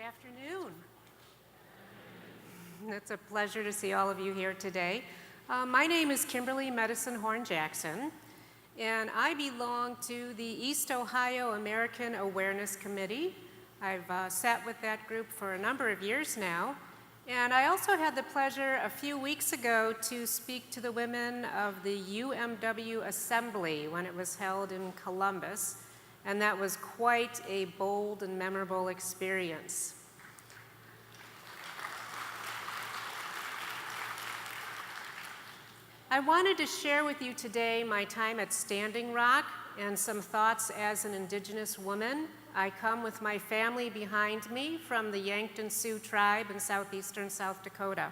Good afternoon. It's a pleasure to see all of you here today. My name is Kimberlee Medicine Horn Jackson, and I belong to the East Ohio American Awareness Committee. I've sat with that group for a number of years now, and I also had the pleasure a few weeks ago to speak to the women of the UMW Assembly when it was held in Columbus, and that was quite a bold and memorable experience. I wanted to share with you today my time at Standing Rock and some thoughts as an Indigenous woman. I come with my family behind me from the Yankton Sioux tribe in southeastern South Dakota.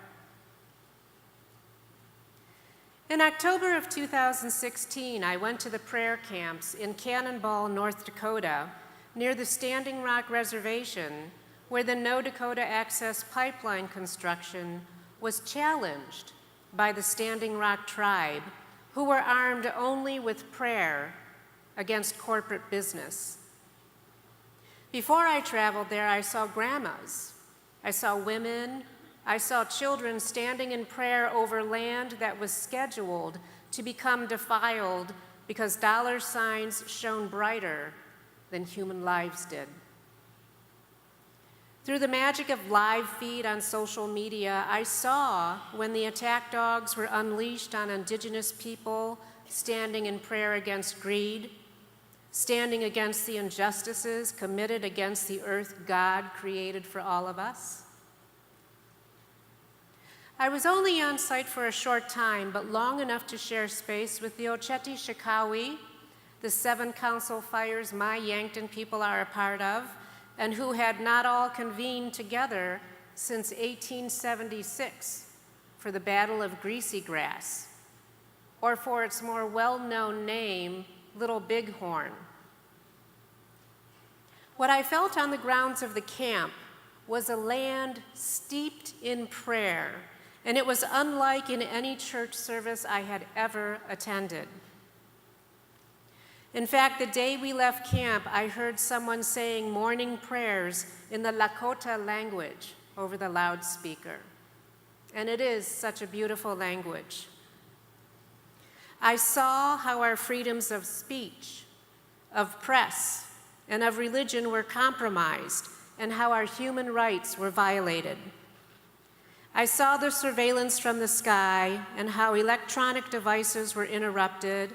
In October of 2016, I went to the prayer camps in Cannonball, North Dakota, near the Standing Rock Reservation, where the No Dakota Access Pipeline construction was challenged by the Standing Rock tribe, who were armed only with prayer against corporate business. Before I traveled there, I saw grandmas, I saw women, I saw children standing in prayer over land that was scheduled to become defiled because dollar signs shone brighter than human lives did. Through the magic of live feed on social media, I saw when the attack dogs were unleashed on Indigenous people standing in prayer against greed, standing against the injustices committed against the earth God created for all of us. I was only on site for a short time, but long enough to share space with the Oceti Shikawi, the 7 council fires my Yankton people are a part of, and who had not all convened together since 1876 for the Battle of Greasy Grass, or for its more well-known name, Little Bighorn. What I felt on the grounds of the camp was a land steeped in prayer, and it was unlike in any church service I had ever attended. In fact, the day we left camp, I heard someone saying morning prayers in the Lakota language over the loudspeaker. And it is such a beautiful language. I saw how our freedoms of speech, of press, and of religion were compromised, and how our human rights were violated. I saw the surveillance from the sky and how electronic devices were interrupted,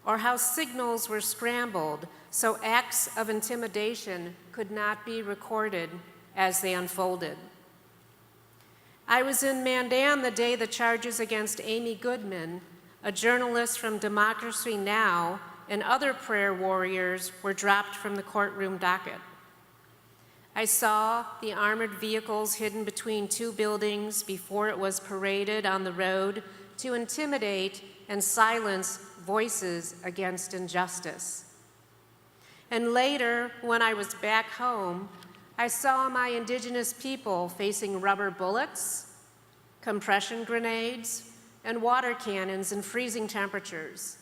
or how signals were scrambled so acts of intimidation could not be recorded as they unfolded. I was in Mandan the day the charges against Amy Goodman, a journalist from Democracy Now!, and other prayer warriors were dropped from the courtroom docket. I saw the armored vehicles hidden between 2 buildings before it was paraded on the road to intimidate and silence voices against injustice. And later, when I was back home, I saw my Indigenous people facing rubber bullets, compression grenades, and water cannons in freezing temperatures.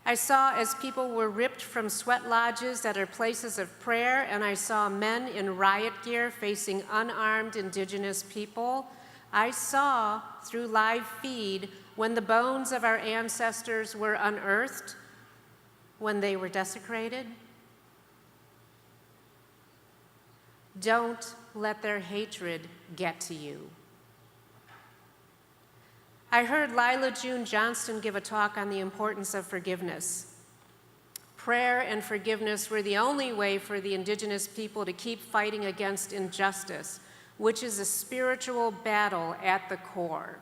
I saw as people were ripped from sweat lodges that are places of prayer, and I saw men in riot gear facing unarmed Indigenous people. I saw through live feed when the bones of our ancestors were unearthed, when they were desecrated. Don't let their hatred get to you. I heard Lila June Johnston give a talk on the importance of forgiveness. Prayer and forgiveness were the only way for the Indigenous people to keep fighting against injustice, which is a spiritual battle at the core.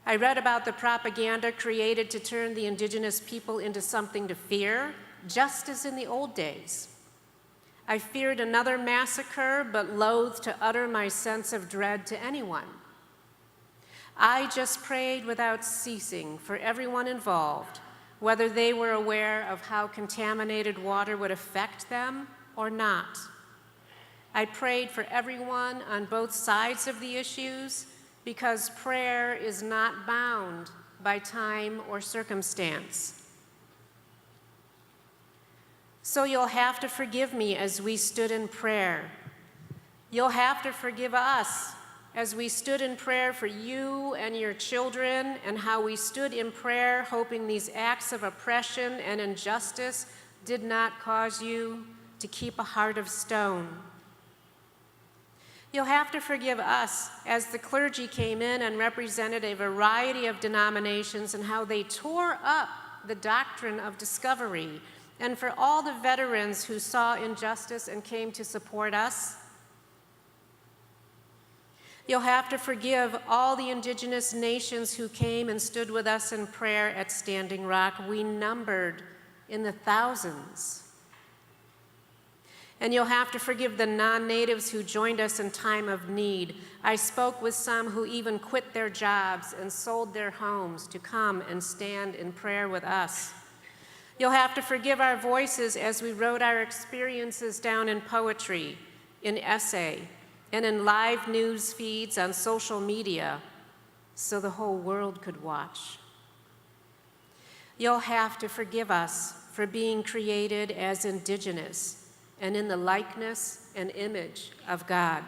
I read about the propaganda created to turn the Indigenous people into something to fear, just as in the old days. I feared another massacre, but loathed to utter my sense of dread to anyone. I just prayed without ceasing for everyone involved, whether they were aware of how contaminated water would affect them or not. I prayed for everyone on both sides of the issues, because prayer is not bound by time or circumstance. So you'll have to forgive me as we stood in prayer. You'll have to forgive us as we stood in prayer for you and your children, and how we stood in prayer hoping these acts of oppression and injustice did not cause you to keep a heart of stone. You'll have to forgive us as the clergy came in and represented a variety of denominations and how they tore up the doctrine of discovery, and for all the veterans who saw injustice and came to support us. You'll have to forgive all the indigenous nations who came and stood with us in prayer at Standing Rock. We numbered in the thousands. And you'll have to forgive the non-natives who joined us in time of need. I spoke with some who even quit their jobs and sold their homes to come and stand in prayer with us. You'll have to forgive our voices as we wrote our experiences down in poetry, in essay, and in live news feeds on social media so the whole world could watch. You'll have to forgive us for being created as indigenous and in the likeness and image of God.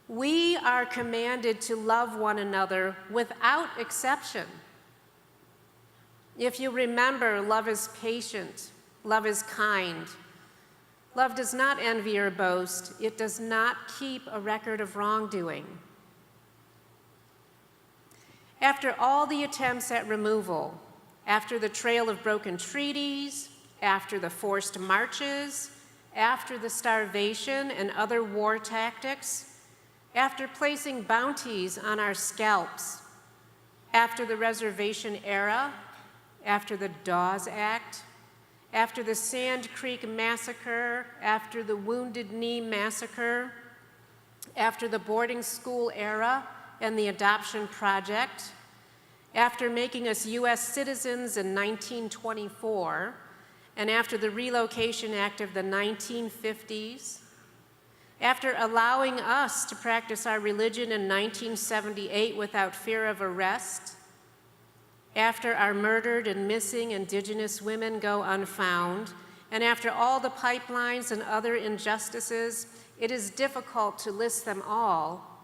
We are commanded to love one another without exception. If you remember, love is patient, love is kind. Love does not envy or boast. It does not keep a record of wrongdoing. After all the attempts at removal, after the trail of broken treaties, after the forced marches, after the starvation and other war tactics, after placing bounties on our scalps, after the reservation era, after the Dawes Act, after the Sand Creek Massacre, after the Wounded Knee Massacre, after the boarding school era and the Adoption Project, after making us U.S. citizens in 1924, and after the Relocation Act of the 1950s, after allowing us to practice our religion in 1978 without fear of arrest, after our murdered and missing indigenous women go unfound, and after all the pipelines and other injustices, it is difficult to list them all.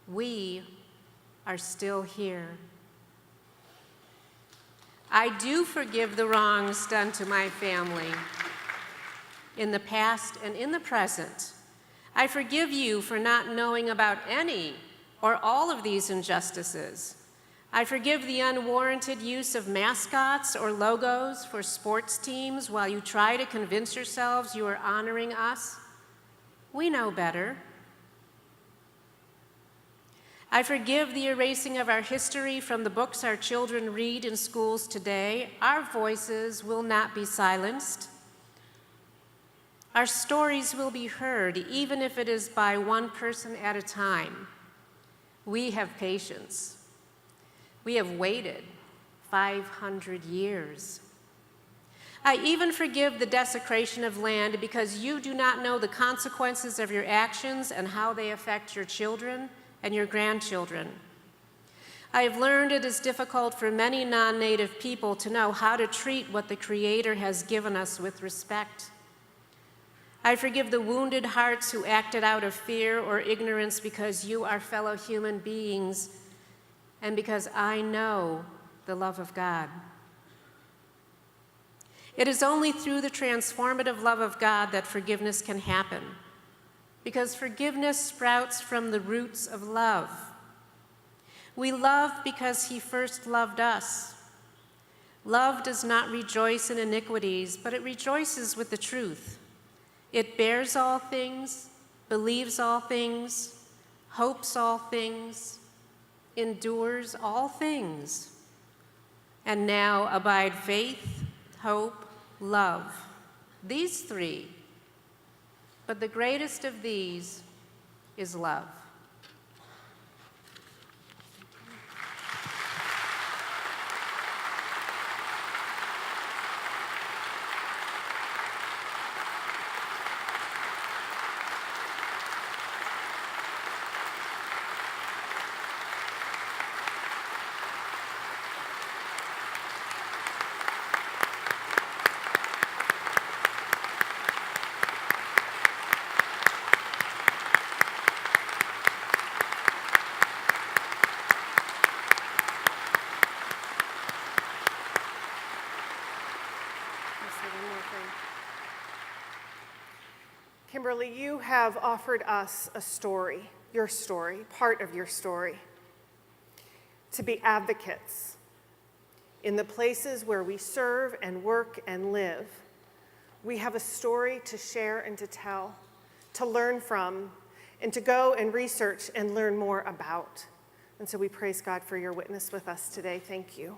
We are still here. I do forgive the wrongs done to my family in the past and in the present. I forgive you for not knowing about any or all of these injustices. I forgive the unwarranted use of mascots or logos for sports teams while you try to convince yourselves you are honoring us. We know better. I forgive the erasing of our history from the books our children read in schools today. Our voices will not be silenced. Our stories will be heard, even if it is by one person at a time. We have patience. We have waited 500 years. I even forgive the desecration of land because you do not know the consequences of your actions and how they affect your children and your grandchildren. I have learned it is difficult for many non-native people to know how to treat what the Creator has given us with respect. I forgive the wounded hearts who acted out of fear or ignorance because you are fellow human beings and because I know the love of God. It is only through the transformative love of God that forgiveness can happen, because forgiveness sprouts from the roots of love. We love because He first loved us. Love does not rejoice in iniquities, but it rejoices with the truth. It bears all things, believes all things, hopes all things, endures all things. And now abide faith, hope, love. These three. But the greatest of these is love. Kimberlee, you have offered us a story, your story, part of your story, to be advocates in the places where we serve and work and live. We have a story to share and to tell, to learn from, and to go and research and learn more about. And so we praise God for your witness with us today. Thank you.